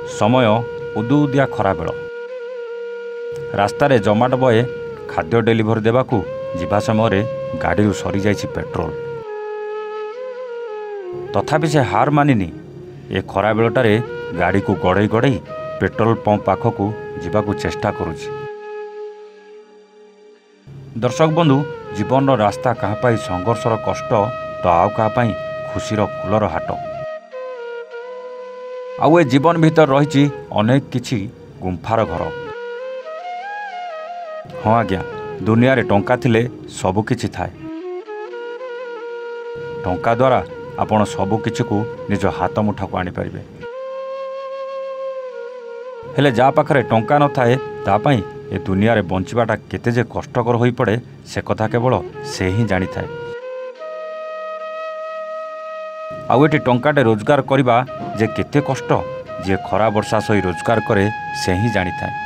समय उदुउदिया खरा bell रास्तार Zomato boy खाद्य डेलीवरी देवाकू जिबा समय गाड़ी सरी जाइछि पेट्रोल। तथापि से हार मानिनी ए खरा बेलटारे गाड़ी को गड़े गड़े पेट्रोल पंप पाखकू जीवाकू चेष्टा करुछि। दर्शक बंधु जीवन रास्ता कहाँ संघर्षर कष्ट तो आउ कहाँ खुशीर फुलर हाट आउ ए जीवन भीतर रही अनेक किछि गुंफार घर। हाँ आज्ञा दुनिया रे टंका थिले सबु किछि थाए। टंका द्वारा आपण सबु किछि को निज हाथ मुठा को आनी परिबे। हेले जा पाखरे टंका न थाए ता पई ए दुनिया रे बंचिबाटा केते जे कष्टकर होई पड़े से कथा केवल से ही जानी थाए। आउ एटी टंकाटे रोजगार करबा जे केते कष्ट जे खरा वर्षा सही रोजगार करे से ही जानी थाए।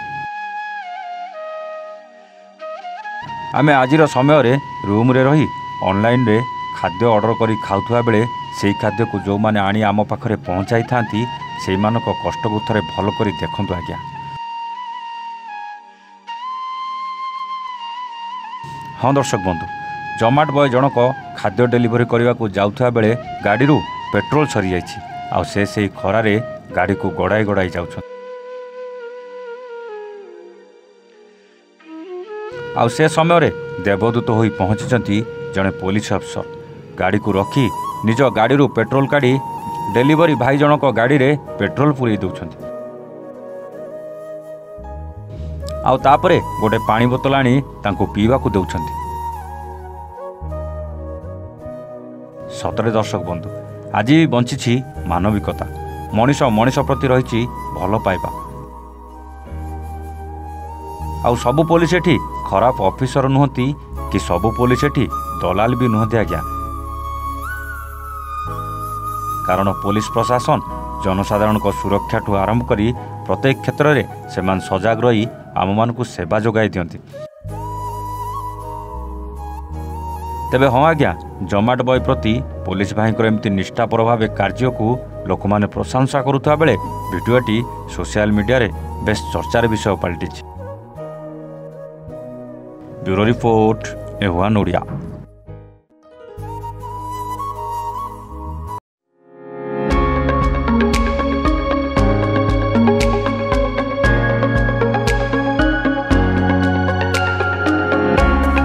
आमे आजिर समय रे रूम रे रही ऑनलाइन रे खाद्य ऑर्डर करी खाउथुआ बेले सेही खाद्य को जो माने आनी आम पाखरे पहुंचाई थांती सेही मानक कष्ट को थरे भल करी देखंतु आज्ञा। हाँ दर्शक बंधु जोमाटो बॉय जनक खाद्य डेलीवरी करने को जाउथुआ बेले गाड़ी पेट्रोल सरी जाइछि आउ से खरारे गाड़ी को गड़ाई गड़ाई जाउछन। आउ से समय देवदूत होई पहुंचीचंती जड़े पुलिस अफसर गाड़ी को रखी निज गाड़ी पेट्रोल काढ़ी डेलीवरी भाई जनक गाड़ी रे पेट्रोल पुरई दउछंती। आउ तापरे गोटे पानी बोतल आनी तांको पीवा को दउछंती। सतरे दर्शक बंधु आज भी बंची मानविकता मनीष मनीष प्रति रही भल पाइबा। आउ सबु पुलिस एठी खराब ऑफिसर नुहति कि सबु पुलिस एठी दलाल भी नुहति आज्ञा। कारण पुलिस प्रशासन जनसाधारण को सुरक्षा ठू आरंभ करी प्रत्येक क्षेत्र में सेमान सजग रही आम मान को सेवा जोगाई दियंती। तेबे हाँ आज्ञा जोमाटो बॉय प्रति पुलिस भाई एमती निष्ठापर भाव कार्य को लोक माने प्रशंसा करुवा बेले भिडियोटी सोशल मीडिया रे बेस चर्चार विषय पलटि। ब्यूरो रिपोर्ट एहुआन ओडिया।